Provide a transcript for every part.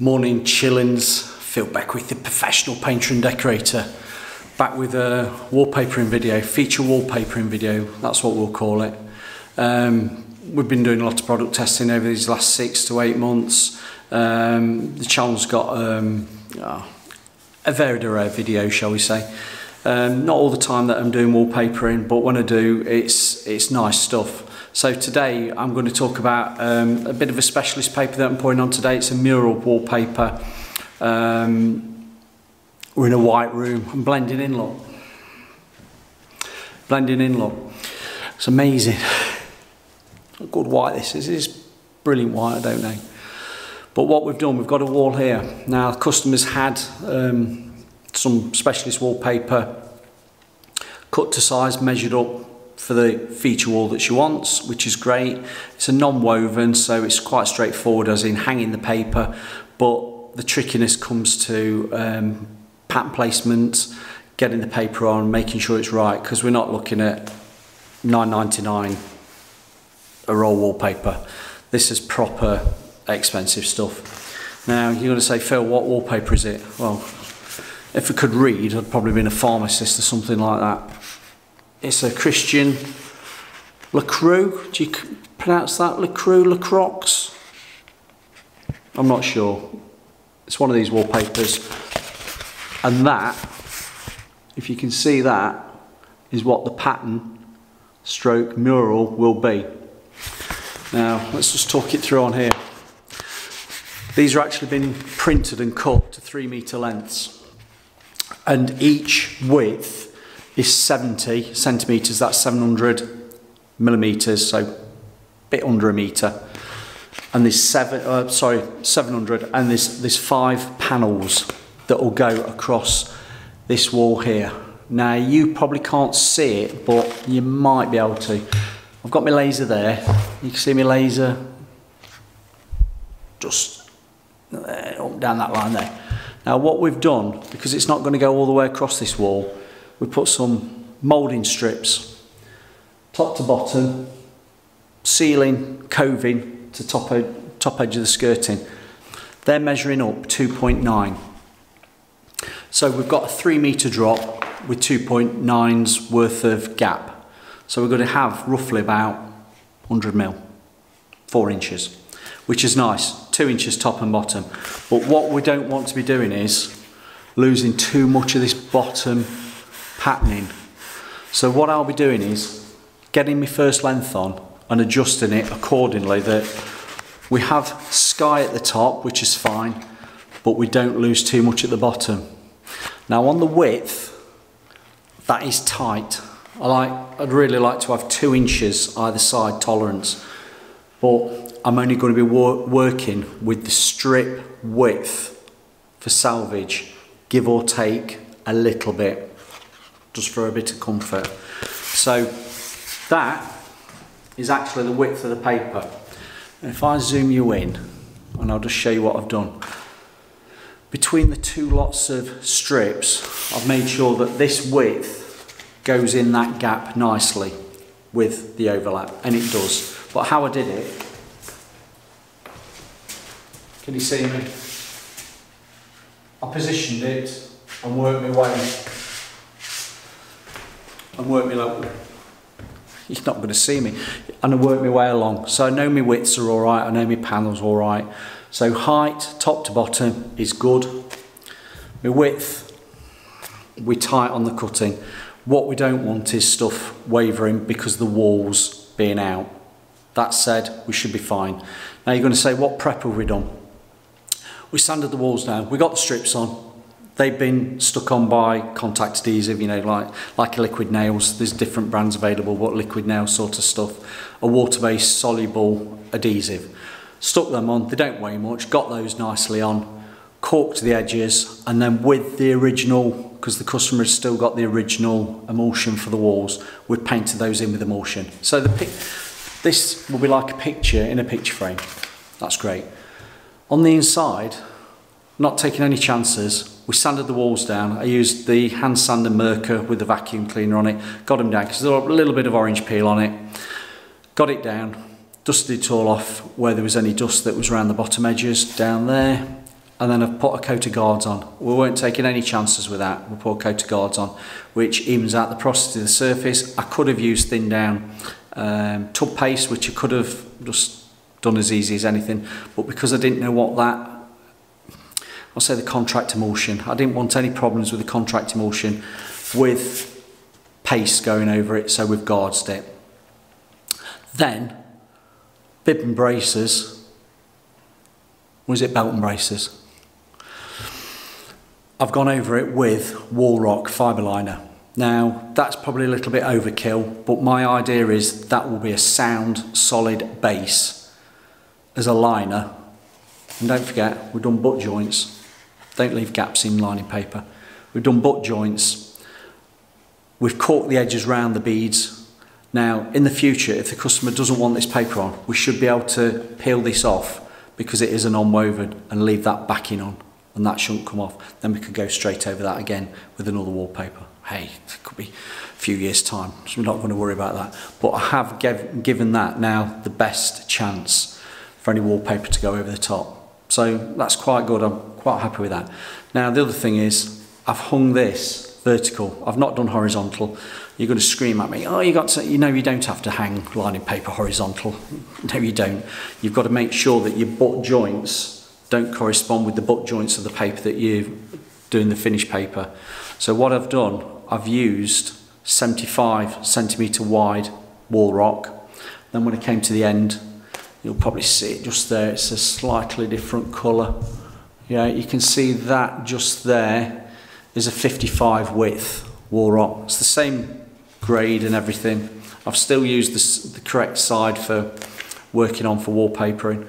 Morning chillings, Phil back with the professional painter and decorator, back with a wallpapering video, feature wallpapering video, that's what we'll call it. We've been doing a lot of product testing over these last 6 to 8 months. The channel's got a varied array of video, shall we say. Not all the time that I'm doing wallpapering, but when I do, it's nice stuff. So today I'm going to talk about a bit of a specialist paper that I'm putting on today. It's a mural wallpaper. We're in a white room. I'm blending in, look. Blending in, look. It's amazing. What good white this is. It's brilliant white, I don't know. But what we've done, we've got a wall here. Now, the customers had some specialist wallpaper cut to size, measured up for the feature wall that she wants, which is great. It's a non-woven, so it's quite straightforward as in hanging the paper, but the trickiness comes to pattern placement, getting the paper on, making sure it's right, because we're not looking at £9.99 a roll wallpaper. This is proper expensive stuff. Now you're going to say, Phil, what wallpaper is it? Well, if I could read, I'd probably been a pharmacist or something like that. It's a Christian Lacroix. Do you pronounce that? Lacroix? I'm not sure. It's one of these wallpapers. And that, if you can see that, is what the pattern stroke mural will be. Now, let's just talk it through on here. These are actually been printed and cut to 3 metre lengths. And each width is 70 centimetres, that's 700 millimetres, so a bit under a metre. And there's 700, and there's 5 panels that will go across this wall here. Now you probably can't see it, but you might be able to. I've got my laser there. You can see my laser just up down that line there. Now what we've done, because it's not going to go all the way across this wall, we put some moulding strips, top to bottom, ceiling, coving to top edge of the skirting. They're measuring up 2.9. So we've got a 3 metre drop with 2.9's worth of gap. So we're going to have roughly about 100 mil, 4 inches, which is nice, 2 inches top and bottom. But what we don't want to be doing is losing too much of this bottom patterning. So what I'll be doing is getting my first length on and adjusting it accordingly, that we have sky at the top, which is fine, but we don't lose too much at the bottom. Now on the width, that is tight. I'd really like to have 2 inches either side tolerance, but I'm only going to be working with the strip width for salvage, give or take a little bit, just for a bit of comfort. So that is actually the width of the paper. And if I zoom you in, and I'll just show you what I've done. Between the 2 lots of strips, I've made sure that this width goes in that gap nicely with the overlap, and it does. But how I did it, can you see me? I positioned it and worked my way. And work me like, you're not going to see me, and I work my way along. So I know my widths are all right, I know my panels all right. So height, top to bottom, is good. My width, we're tight on the cutting. What we don't want is stuff wavering because the wall's being out. That said, we should be fine. Now you're going to say, what prep have we done? We sanded the walls down, we got the strips on. They've been stuck on by contact adhesive, you know, like liquid nails. There's different brands available, but liquid nail sort of stuff. A water-based soluble adhesive. Stuck them on, they don't weigh much, got those nicely on, corked the edges, and then with the original, because the customer has still got the original emulsion for the walls, we painted those in with emulsion. So this will be like a picture in a picture frame. That's great. On the inside, not taking any chances, we sanded the walls down. I used the hand sander Merker with the vacuum cleaner on it, got them down because there's a little bit of orange peel on it. Got it down, dusted it all off where there was any dust that was around the bottom edges down there, and then I've put a coat of guards on. We weren't taking any chances with that. We put a coat of guards on, which evens out the porosity of the surface. I could have used thin down tub paste, which I could have just done as easy as anything, but because I didn't know what that, I'll say the contract emulsion, I didn't want any problems with the contract emulsion with paste going over it, so we've guardsed it. Then, bib and braces, was it belt and braces? I've gone over it with wall rock fibre liner. Now, that's probably a little bit overkill, but my idea is that will be a sound, solid base as a liner. And don't forget, we've done butt joints. Don't leave gaps in lining paper. We've done butt joints. We've corked the edges round the beads. Now, in the future, if the customer doesn't want this paper on, we should be able to peel this off because it is a non-woven and leave that backing on, and that shouldn't come off. Then we could go straight over that again with another wallpaper. Hey, it could be a few years' time, so we're not going to worry about that. But I have given that now the best chance for any wallpaper to go over the top. So that's quite good. I'm quite happy with that. Now, the other thing is I've hung this vertical. I've not done horizontal. You're going to scream at me, oh, you don't have to hang lining paper horizontal. No, you don't. You've got to make sure that your butt joints don't correspond with the butt joints of the paper that you're doing the finished paper. So what I've done, I've used 75 centimetre wide wall rock. Then when it came to the end, you'll probably see it just there, it's a slightly different colour. Yeah, you can see that just there is a 55 width wall rock. It's the same grade and everything. I've still used the correct side for working on for wallpapering,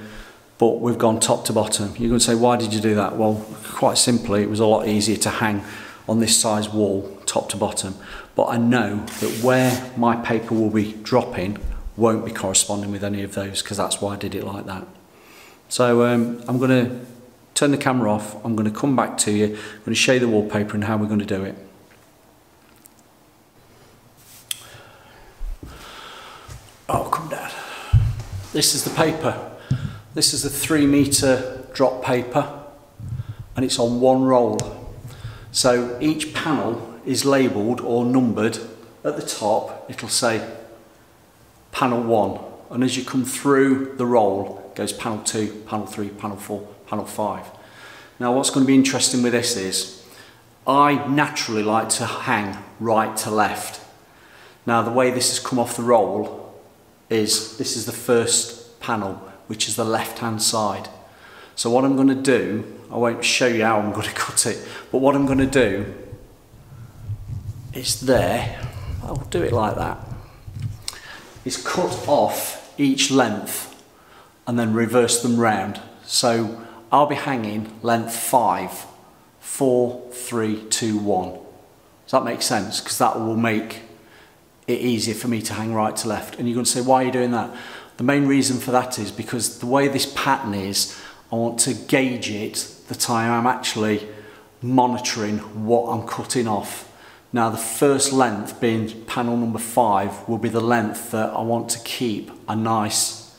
but we've gone top to bottom. You're going to say, why did you do that? Well, quite simply, it was a lot easier to hang on this size wall, top to bottom. But I know that where my paper will be dropping won't be corresponding with any of those, because that's why I did it like that. So I'm going to turn the camera off. I'm going to come back to you. I'm going to show you the wallpaper and how we're going to do it. Oh, come down. This is the paper. This is a 3 metre drop paper, and it's on one roll. So each panel is labelled or numbered. At the top, it'll say panel 1, and as you come through the roll, it goes panel 2, panel 3, panel 4, panel 5. Now, what's going to be interesting with this is I naturally like to hang right to left. Now, the way this has come off the roll is this is the first panel, which is the left hand side. So what I'm going to do, I won't show you how I'm going to cut it, but what I'm going to do is there, I'll do it like that, is cut off each length and then reverse them round. So I'll be hanging length 5, 4, 3, 2, 1. Does that make sense? Because that will make it easier for me to hang right to left. And you're going to say, why are you doing that? The main reason for that is because the way this pattern is, I want to gauge it that I am actually monitoring what I'm cutting off. Now, the first length, being panel number 5, will be the length that I want to keep a nice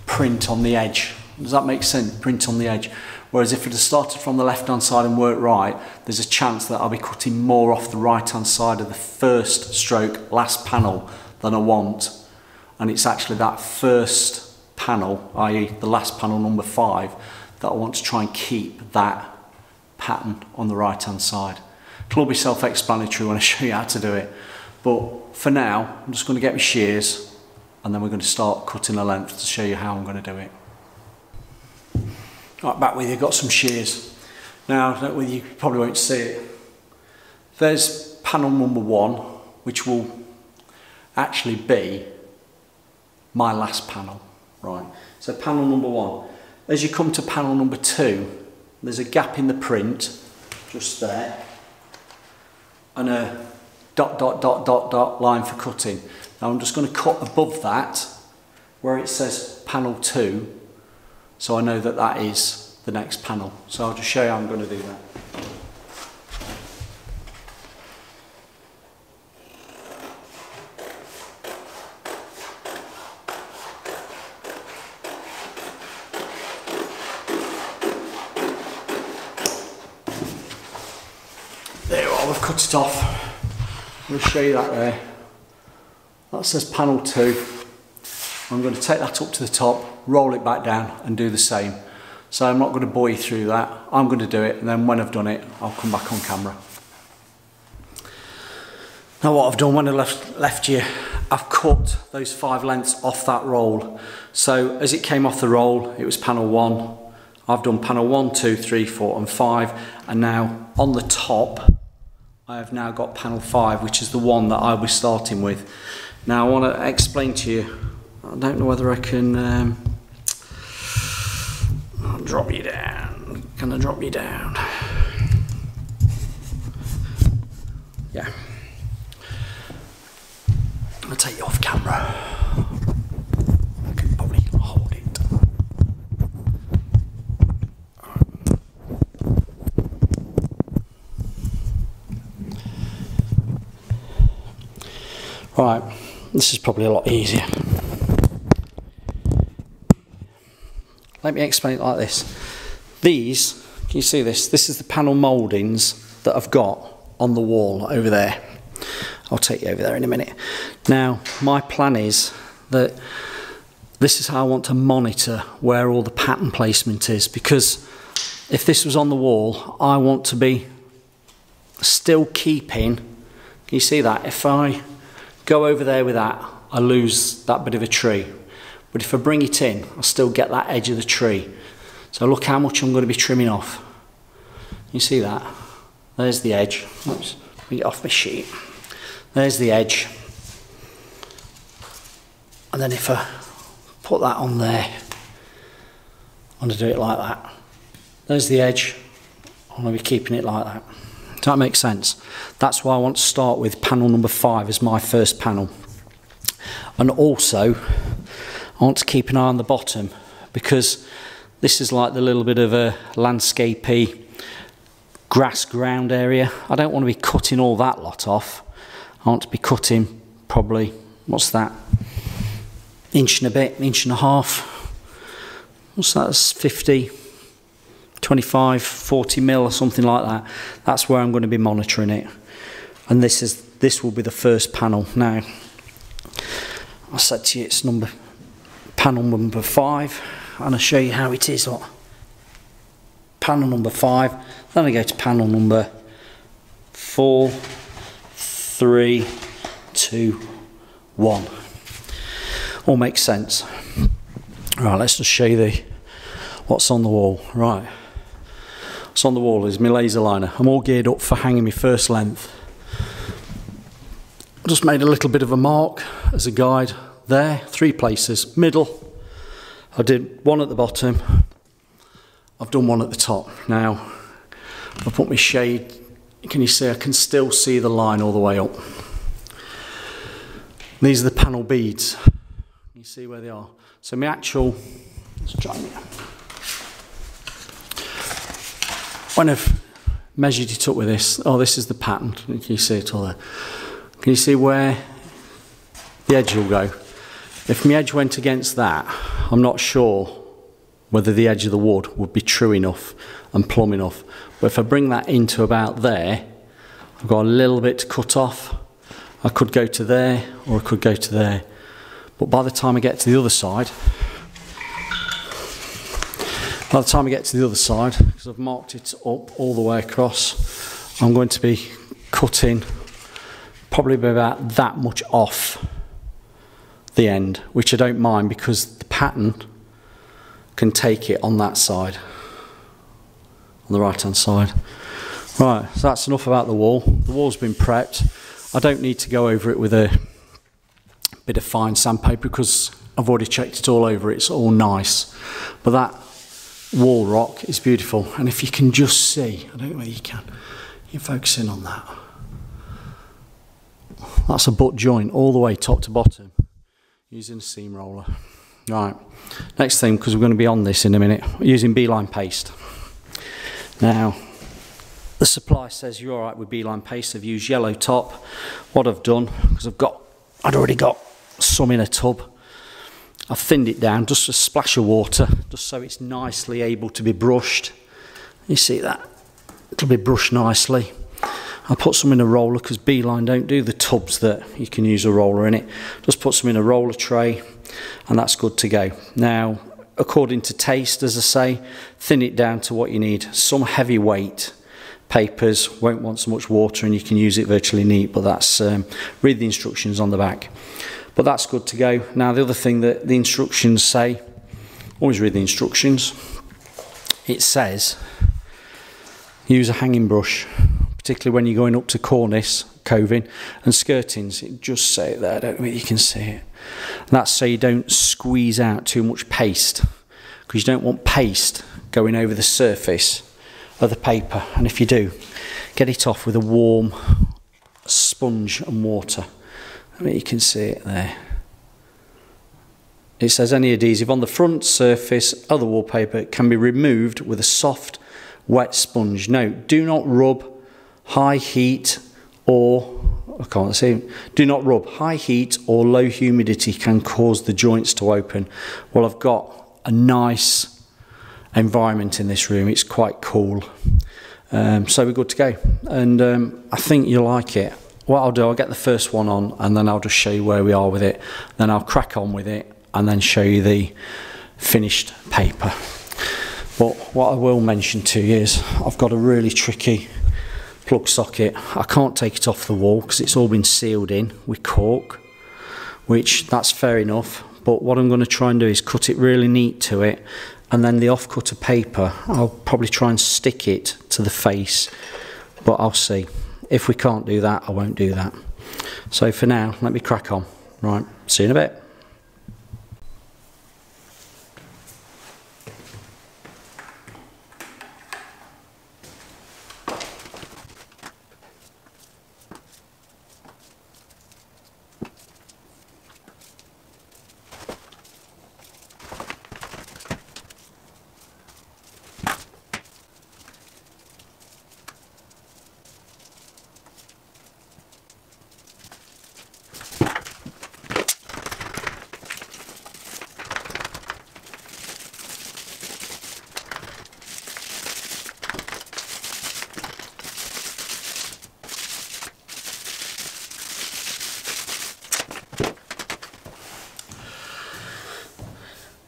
print on the edge. Does that make sense? Print on the edge. Whereas if it had started from the left hand side and worked right, there's a chance that I'll be cutting more off the right hand side of the first stroke last panel than I want. And it's actually that first panel, i.e. the last panel number 5, that I want to try and keep that pattern on the right hand side. It'll all be self-explanatory when I show you how to do it. But for now, I'm just going to get my shears, and then we're going to start cutting a length to show you how I'm going to do it. Right, back with you, got some shears. Now, you probably won't see it. There's panel number 1, which will actually be my last panel. Right, so panel number 1. As you come to panel number 2, there's a gap in the print, just there, and a dot, dot, dot, dot, dot line for cutting. Now I'm just going to cut above that, where it says panel 2, so I know that that is the next panel. So I'll just show you how I'm going to do that. cut it off. I'm going to show you that there. That says panel 2. I'm going to take that up to the top, roll it back down and do the same. So I'm not going to bore you through that. I'm going to do it, and then when I've done it, I'll come back on camera. Now what I've done when I left you, I've cut those 5 lengths off that roll. So as it came off the roll, it was panel 1. I've done panel 1, 2, 3, 4 and 5. And now on the top, I have now got panel 5, which is the one that I'll be starting with. Now I want to explain to you, I don't know whether I can drop you down. Can I drop you down? Yeah. I'll take you off camera. I can probably hold it. Right, this is probably a lot easier. Let me explain it like this. These, can you see this? This is the panel mouldings that I've got on the wall over there. I'll take you over there in a minute. Now, my plan is that this is how I want to monitor where all the pattern placement is, because if this was on the wall, I want to be still keeping, can you see that? If I go over there with that, I lose that bit of a tree. But if I bring it in, I'll still get that edge of the tree. So look how much I'm going to be trimming off. You see that? There's the edge. Oops, let me get off my sheet. There's the edge. And then if I put that on there, I'm going to do it like that. There's the edge. I'm going to be keeping it like that. Does that make sense? That's why I want to start with panel number 5 as my first panel. And also, I want to keep an eye on the bottom, because this is like the little bit of a landscapey grass ground area. I don't want to be cutting all that lot off. I want to be cutting probably, what's that, inch and a bit, inch and a half. What's that, that's 50, 25, 40 mil or something like that. That's where I'm going to be monitoring it. And this will be the first panel. Now, I said to you it's panel number 5, and I'll show you how it is. Panel number 5, then I go to panel number 4, 3, 2, 1. All makes sense. Right, let's just show you what's on the wall. Right, what's on the wall is my laser liner. I'm all geared up for hanging my first length. I just made a little bit of a mark as a guide there, 3 places, middle. I did 1 at the bottom. I've done 1 at the top. Now, if I put my shade, can you see? I can still see the line all the way up. These are the panel beads. You see where they are. So my actual, let's try it. When I've measured it up with this, this is the pattern. Can you see it all there? Can you see where the edge will go? If my edge went against that, I'm not sure whether the edge of the wood would be true enough and plumb enough. But if I bring that into about there, I've got a little bit to cut off. I could go to there, or I could go to there. But by the time I get to the other side, because I've marked it up all the way across, I'm going to be cutting probably about that much off the end, which I don't mind because the pattern can take it on that side, on the right hand side. Right, so that's enough about the wall. The wall's been prepped. I don't need to go over it with a bit of fine sandpaper because I've already checked it all over. It's all nice. But that wall rock is beautiful, and if you can just see, I don't know whether you can focus in on that. That's a butt joint all the way top to bottom using a seam roller. Right, next thing, because we're going to be on this in a minute, we're using Beeline paste. Now, the supply says you're alright with Beeline paste. I've used yellow top. What I've done, because I'd already got some in a tub, I've thinned it down, just a splash of water, just so it's nicely able to be brushed. You see that? It'll be brushed nicely. I'll put some in a roller because Beeline don't do the tubs that you can use a roller in it. Just put some in a roller tray and that's good to go. Now, according to taste, as I say, thin it down to what you need. Some heavyweight papers won't want so much water and you can use it virtually neat, but that's, read the instructions on the back. But that's good to go. Now, the other thing that the instructions say, always read the instructions. It says, use a hanging brush, particularly when you're going up to cornice, coving and skirtings. It just say it there, I don't know if you can see it. And that's so you don't squeeze out too much paste, because you don't want paste going over the surface of the paper. And if you do, get it off with a warm sponge and water. I mean, you can see it there. It says any adhesive on the front surface of the wallpaper can be removed with a soft, wet sponge. Note, do not rub high heat or, I can't see, do not rub high heat or low humidity can cause the joints to open. Well, I've got a nice environment in this room. It's quite cool. So we're good to go. And I think you'll like it. What I'll do, I'll get the first one on and then I'll just show you where we are with it. Then I'll crack on with it and then show you the finished paper. But what I will mention to you is I've got a really tricky plug socket. I can't take it off the wall because it's all been sealed in with cork, which that's fair enough. But what I'm going to try and do is cut it really neat to it, and then the off-cut of paper, I'll probably try and stick it to the face, but I'll see. If we can't do that, I won't do that. So for now, let me crack on. Right, see you in a bit.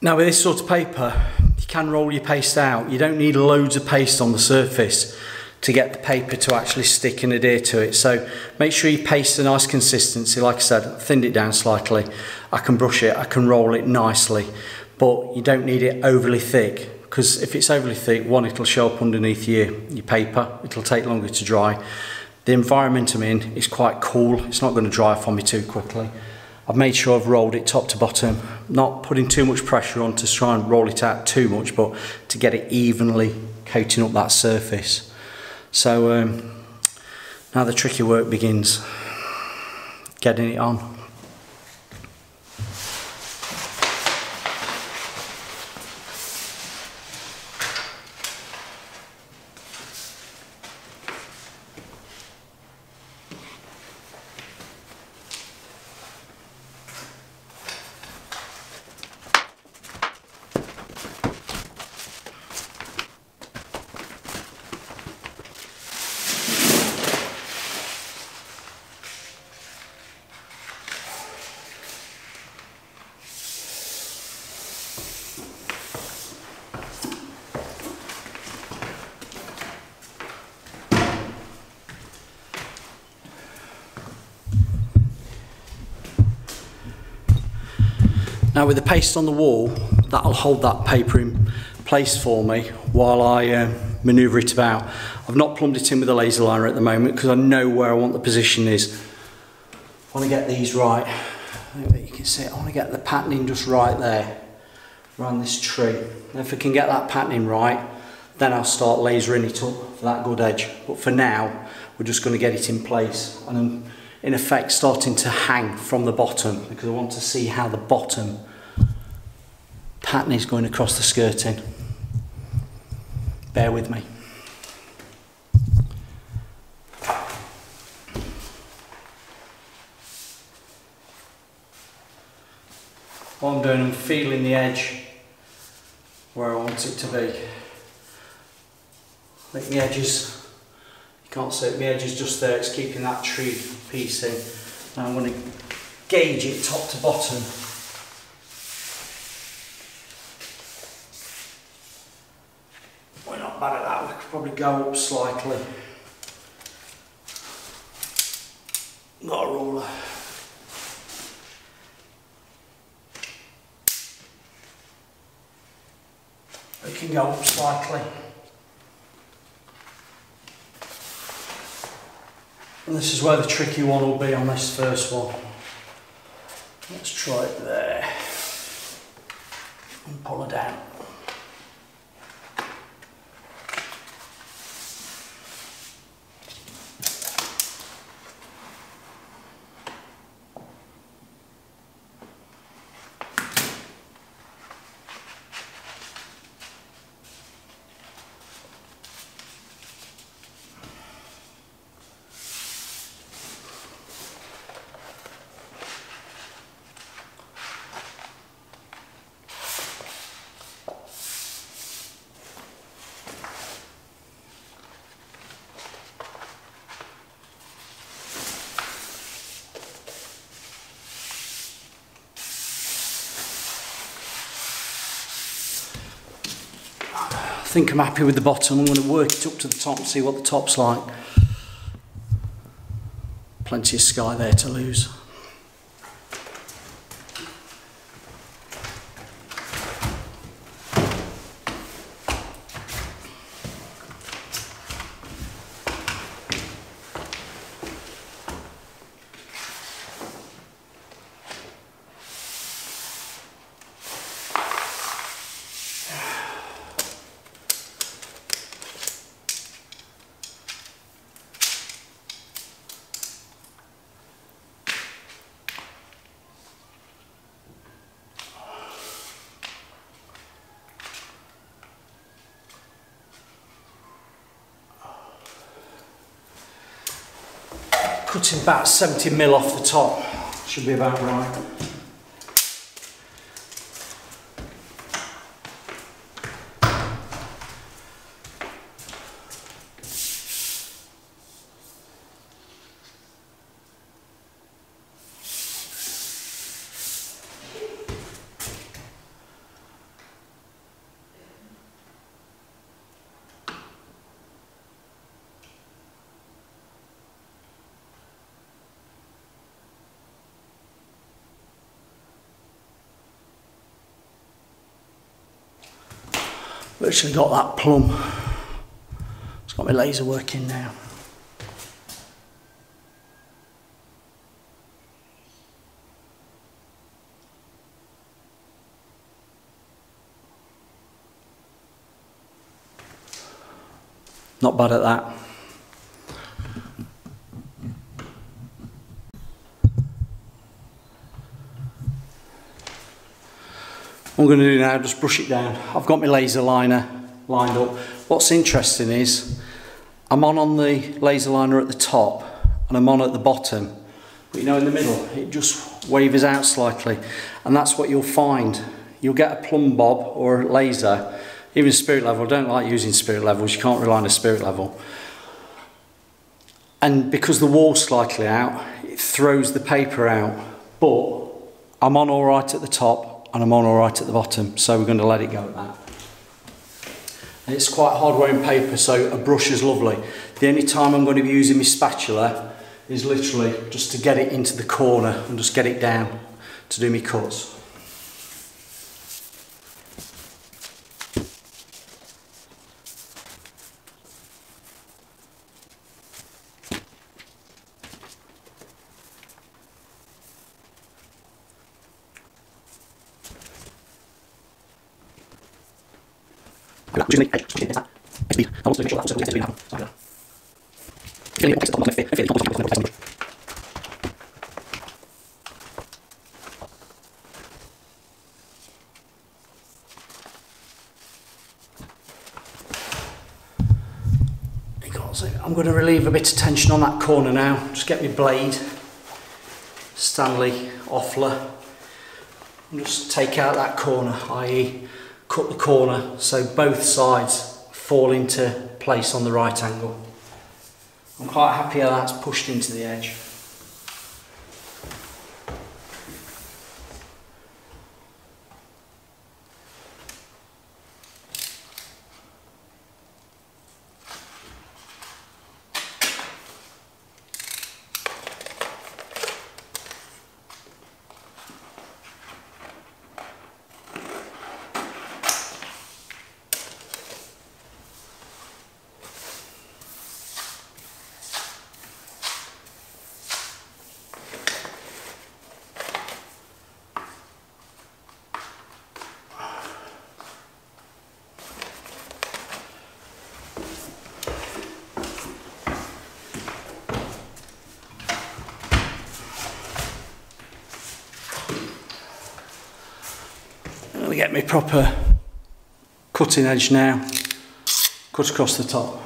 Now with this sort of paper, you can roll your paste out. You don't need loads of paste on the surface to get the paper to actually stick and adhere to it. So make sure you paste a nice consistency. Like I said, I've thinned it down slightly. I can brush it, I can roll it nicely, but you don't need it overly thick, because if it's overly thick, one, it'll show up underneath your paper. It'll take longer to dry. The environment I'm in is quite cool. It's not going to dry off on me too quickly. I've made sure I've rolled it top to bottom, not putting too much pressure on to try and roll it out too much, but to get it evenly coating up that surface. So now the tricky work begins, getting it on. Now with the paste on the wall, that'll hold that paper in place for me while I manoeuvre it about. I've not plumbed it in with a laser liner at the moment because I know where I want the position is. I want to get these right. I don't know if you can see it. I want to get the patterning just right there, around this tree. And if I can get that patterning right, then I'll start lasering it up for that good edge. But for now, we're just going to get it in place. And I'm in effect starting to hang from the bottom because I want to see how the bottom pattern is going across the skirting. Bear with me. What I'm doing, I'm feeling the edge where I want it to be. I think the edges, you Can't see it, the edge is just there, it's keeping that tree piece in. Now I'm going to gauge it top to bottom. We're not bad at that, we could probably go up slightly. Got a ruler. We can go up slightly. And this is where the tricky one will be on this first one. Let's try it there. And pull it down. I think I'm happy with the bottom. I'm going to work it up to the top and see what the top's like. Plenty of sky there to lose. Cutting about 70mm off the top, should be about right. Virtually got that plumb. It's got my laser working now. Not bad at that. What I'm going to do now, just brush it down. I've got my laser liner lined up. What's interesting is I'm on the laser liner at the top and I'm on at the bottom, but you know, in the middle it just wavers out slightly, and that's what you'll find. You'll get a plumb bob or a laser, even spirit level. I don't like using spirit levels, you can't rely on a spirit level, and because the wall's slightly out, it throws the paper out. But I'm on all right at the top and I'm on all right at the bottom, so we're going to let it go at that. And it's quite hard wearing paper, so a brush is lovely. The only time I'm going to be using my spatula is literally just to get it into the corner and just get it down to do my cuts. I'm going to relieve a bit of tension on that corner now. Just get my blade, Stanley offler, and just take out that corner, i.e. cut the corner so both sides fall into place on the right angle. I'm quite happy how that's pushed into the edge. I'm going to get my proper cutting edge now, cut across the top.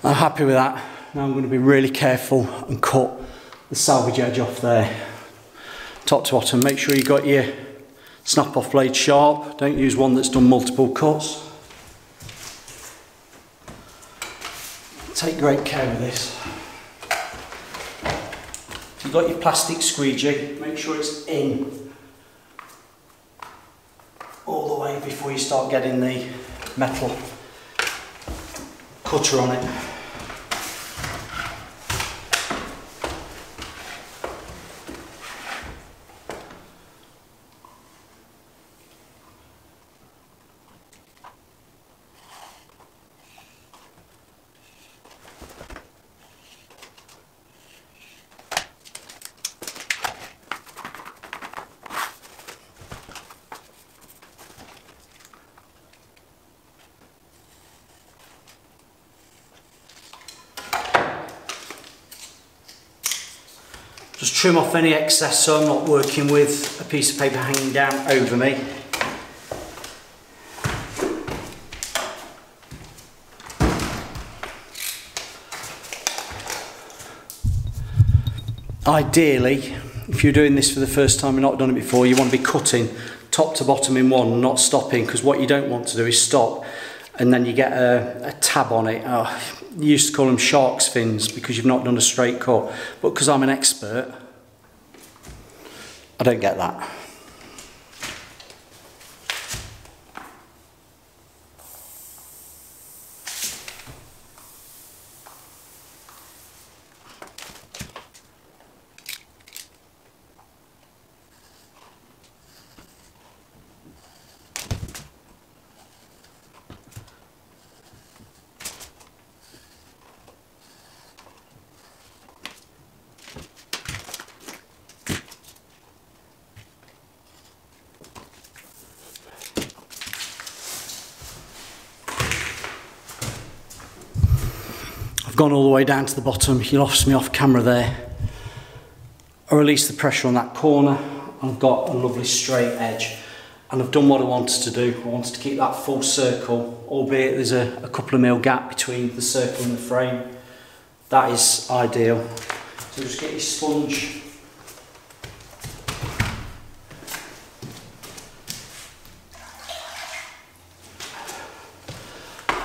I'm happy with that. Now I'm going to be really careful and cut the salvage edge off there, top to bottom. Make sure you got your snap off blade sharp. Don't use one that's done multiple cuts. Take great care of this. If you've got your plastic squeegee, make sure it's in all the way before you start getting the metal cutter on it. Just trim off any excess so I'm not working with a piece of paper hanging down over me. Ideally, if you're doing this for the first time and not done it before, you want to be cutting top to bottom in one, not stopping, because what you don't want to do is stop and then you get a tab on it. You used to call them shark's fins because you've not done a straight cut, but because I'm an expert, I don't get that. I've gone all the way down to the bottom. You lost me off camera there. I released the pressure on that corner. I've got a lovely straight edge, and I've done what I wanted to do. I wanted to keep that full circle, albeit there's a couple of mil gap between the circle and the frame. That is ideal. So just get your sponge.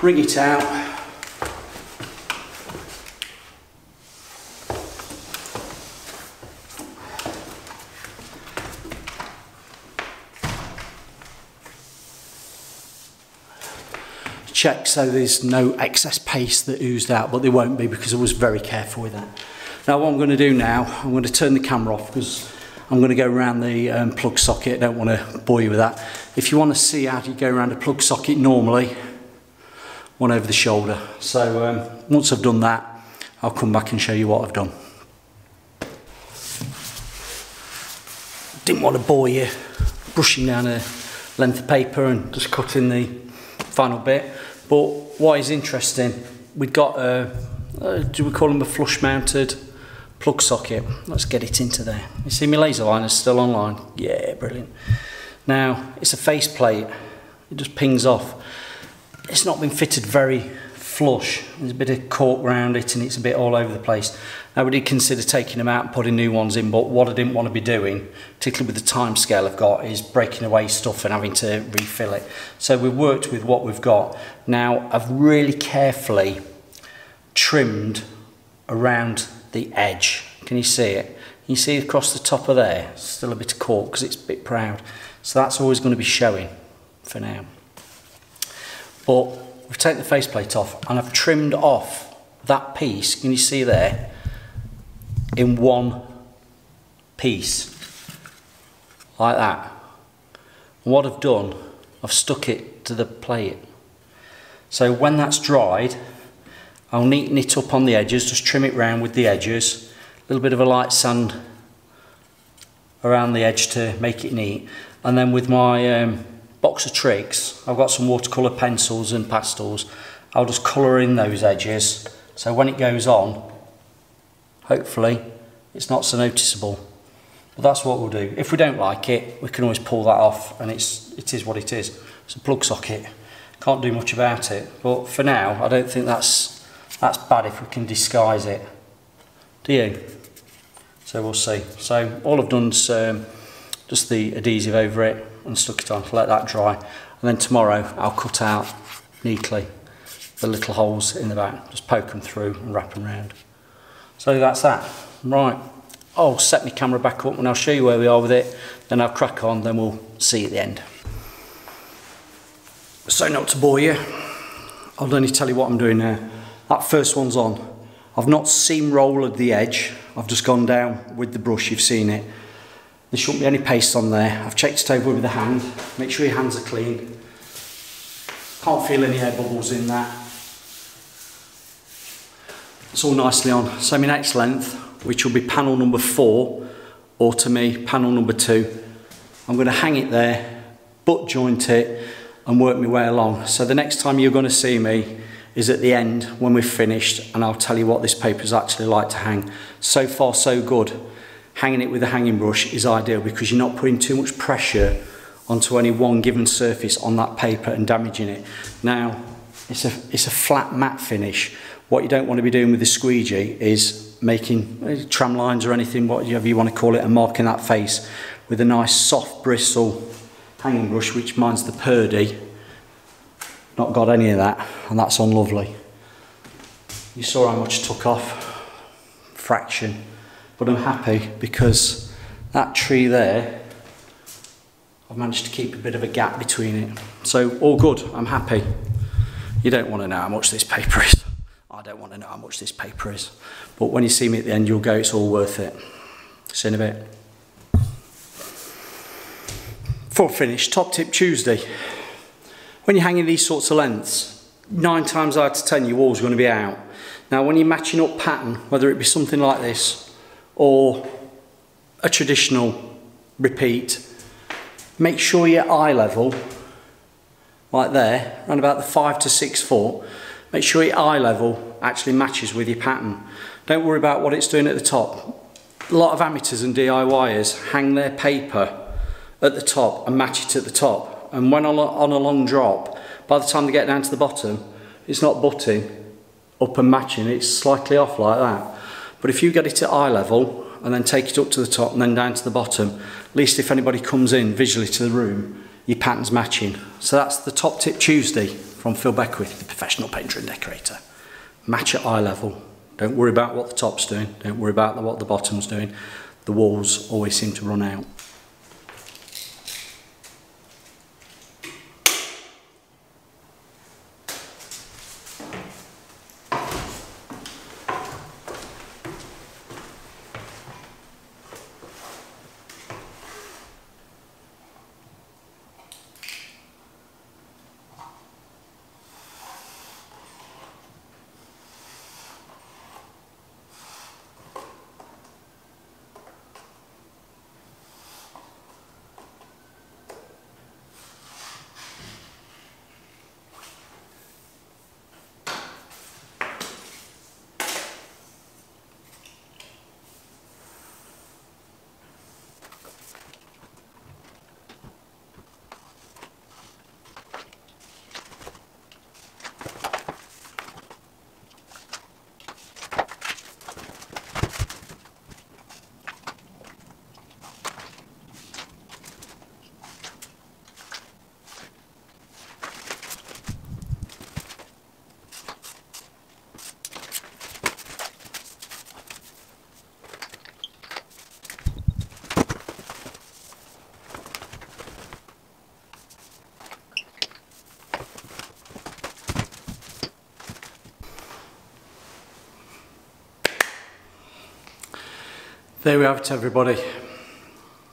Wring it out. Check so there's no excess paste that oozed out, but there won't be because I was very careful with that. Now what I'm going to do now, I'm going to turn the camera off because I'm going to go around the plug socket. I don't want to bore you with that. If you want to see how you go around a plug socket normally, one over the shoulder. So once I've done that, I'll come back and show you what I've done. Didn't want to bore you brushing down a length of paper and just cutting the final bit. But what is interesting, we've got do we call them a flush mounted Plug socket, let's get it into there. You see my laser liner's still online? Yeah, brilliant. Now, it's a face plate, it just pings off. It's not been fitted very flush, there's a bit of cork around it and it's a bit all over the place. Now we did consider taking them out and putting new ones in, but what I didn't want to be doing, particularly with the time scale I've got, is breaking away stuff and having to refill it. So we've worked with what we've got. Now I've really carefully trimmed around the edge. Can you see it? You see across the top of there, still a bit of cork because it's a bit proud. So that's always going to be showing for now. But we've taken the faceplate off and I've trimmed off that piece, can you see there, in one piece, like that. And what I've done, I've stuck it to the plate. So when that's dried, I'll neaten it up on the edges, just trim it round with the edges, a little bit of a light sand around the edge to make it neat. And then with my box of tricks, I've got some watercolour pencils and pastels. I'll just colour in those edges, so when it goes on, hopefully it's not so noticeable. But that's what we'll do. If we don't like it, we can always pull that off, and it is what it is. It's a plug socket, can't do much about it. But for now, I don't think that's bad if we can disguise it. Do you? So we'll see. So all I've done's just the adhesive over it and stuck it on, let that dry, and then tomorrow I'll cut out neatly the little holes in the back, just poke them through and wrap them round. So that's that. Right, I'll set my camera back up and I'll show you where we are with it, then I'll crack on, then we'll see at the end. So not to bore you, I'll only tell you what I'm doing now. That first one's on. I've not seam rolled the edge, I've just gone down with the brush, you've seen it. There shouldn't be any paste on there. I've checked it over with the hand. Make sure your hands are clean. Can't feel any air bubbles in that. It's all nicely on. So my next length, which will be panel number 4, or to me, panel number 2, I'm going to hang it there, butt joint it, and work my way along. So the next time you're going to see me is at the end when we've finished, and I'll tell you what this paper is actually like to hang. So far, so good. Hanging it with a hanging brush is ideal because you're not putting too much pressure onto any one given surface on that paper and damaging it. Now, it's a flat matte finish. What you don't want to be doing with the squeegee is making tram lines or anything, whatever you want to call it, and marking that face with a nice soft bristle hanging brush, which mine's the Purdy. Not got any of that, and that's unlovely. You saw how much took off, fraction. But I'm happy because that tree there, I've managed to keep a bit of a gap between it. So all good, I'm happy. You don't want to know how much this paper is. I don't want to know how much this paper is. But when you see me at the end, you'll go, it's all worth it. See you in a bit. Before I finish, top tip Tuesday. When you're hanging these sorts of lengths, 9 times out of 10 your wall's going to be out. Now when you're matching up pattern, whether it be something like this, or a traditional repeat, make sure your eye level, like there, around about the 5 to 6 foot, make sure your eye level actually matches with your pattern. Don't worry about what it's doing at the top. A lot of amateurs and DIYers hang their paper at the top and match it at the top, and when on a long drop, by the time they get down to the bottom, it's not butting up and matching, it's slightly off like that. But if you get it at eye level and then take it up to the top and then down to the bottom, at least if anybody comes in visually to the room, your pattern's matching. So that's the top tip Tuesday from Phil Beckwith, the professional painter and decorator. Match at eye level. Don't worry about what the top's doing. Don't worry about what the bottom's doing. The walls always seem to run out. There we have it, everybody.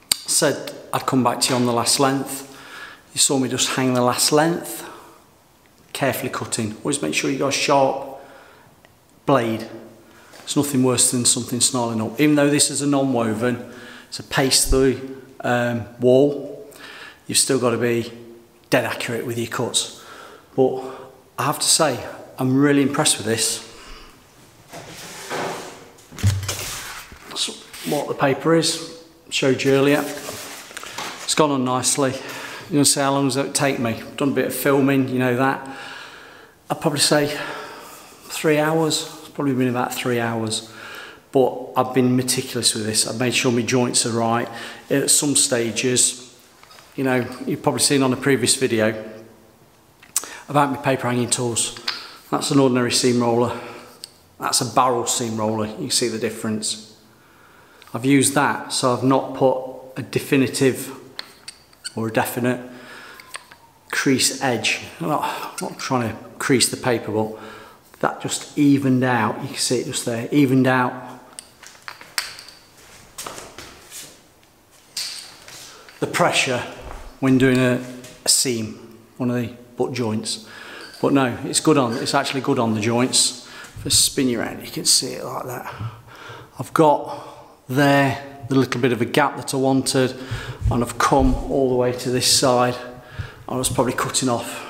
Said I'd come back to you on the last length. You saw me just hang the last length. Carefully cutting. Always make sure you got a sharp blade. It's nothing worse than something snarling up. Even though this is a non-woven, it's a paste through wall, you've still got to be dead accurate with your cuts. But I have to say, I'm really impressed with this. That's what the paper is. Showed you earlier. It's gone on nicely. You're going to say, how long does it take me? I've done a bit of filming, you know that. I'd probably say 3 hours. It's probably been about 3 hours. But I've been meticulous with this. I've made sure my joints are right. At some stages, you know, you've probably seen on a previous video about my paper hanging tools. That's an ordinary seam roller. That's a barrel seam roller. You can see the difference. I've used that, so I've not put a definitive or a definite crease edge. I'm not trying to crease the paper, but that just evened out. You can see it just there, evened out. The pressure when doing a seam, one of the butt joints. But no, it's actually good on the joints. If I spin you around, you can see it like that. I've got there the little bit of a gap that I wanted, and I've come all the way to this side. I was probably cutting off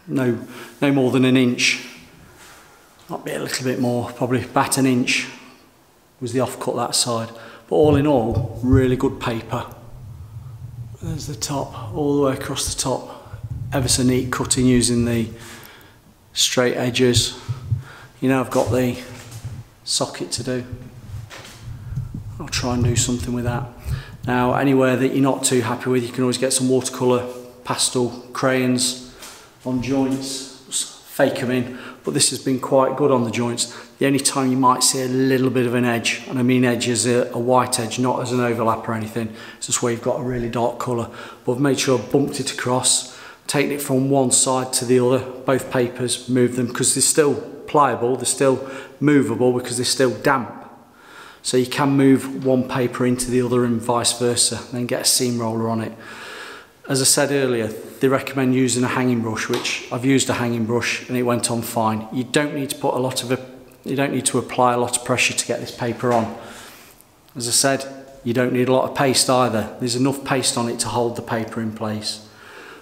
no more than an inch. Might be a little bit more, probably about an inch was the offcut that side. But all in all, really good paper. There's the top, all the way across the top. Ever so neat cutting using the straight edges. You know, I've got the socket to do. I'll try and do something with that. Now, anywhere that you're not too happy with, you can always get some watercolour pastel crayons on joints, just fake them in. But this has been quite good on the joints. The only time you might see a little bit of an edge, and I mean edge as a white edge, not as an overlap or anything, it's just where you've got a really dark colour. But I've made sure I've bumped it across, taken it from one side to the other, both papers, moved them, because they're still pliable, they're still movable because they're still damp. So you can move one paper into the other and vice versa, then get a seam roller on it. As I said earlier, they recommend using a hanging brush, which I've used a hanging brush and it went on fine. You don't need to put you don't need to apply a lot of pressure to get this paper on. As I said, you don't need a lot of paste either. There's enough paste on it to hold the paper in place.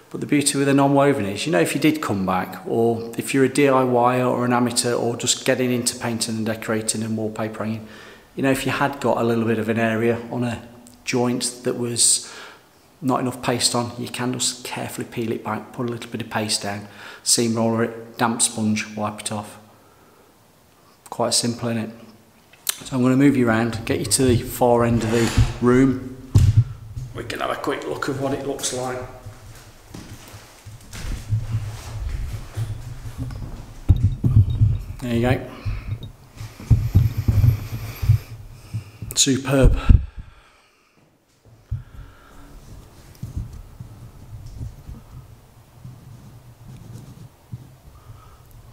But the beauty with a non-woven is, you know, if you did come back, or if you're a DIYer or an amateur, or just getting into painting and decorating and wallpaper hanging, you know, if you had got a little bit of an area on a joint that was not enough paste on, you can just carefully peel it back, put a little bit of paste down, seam roller it, damp sponge, wipe it off. Quite simple, isn't it? So I'm going to move you around, get you to the far end of the room. We can have a quick look at what it looks like. There you go. Superb.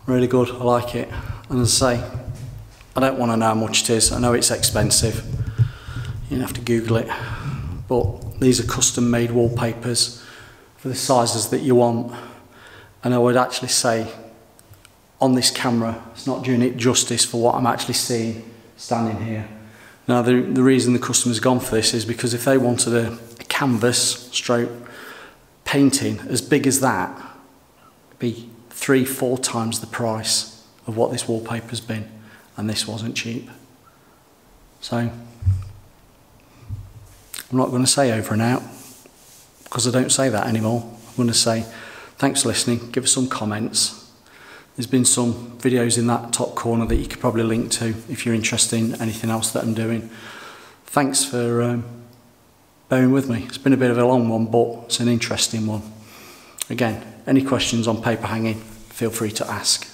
Really good, I like it. And as I say, I don't want to know how much it is. I know it's expensive. You don't have to Google it. But these are custom made wallpapers for the sizes that you want. And I would actually say on this camera, it's not doing it justice for what I'm actually seeing standing here. Now the reason the customer's gone for this is because if they wanted a canvas stroke painting as big as that, it'd be 3-4 times the price of what this wallpaper's been, and this wasn't cheap. So I'm not going to say over and out, because I don't say that anymore. I'm going to say thanks for listening, give us some comments. There's been some videos in that top corner that you could probably link to if you're interested in anything else that I'm doing. Thanks for bearing with me. It's been a bit of a long one, but it's an interesting one. Again, any questions on paper hanging, feel free to ask.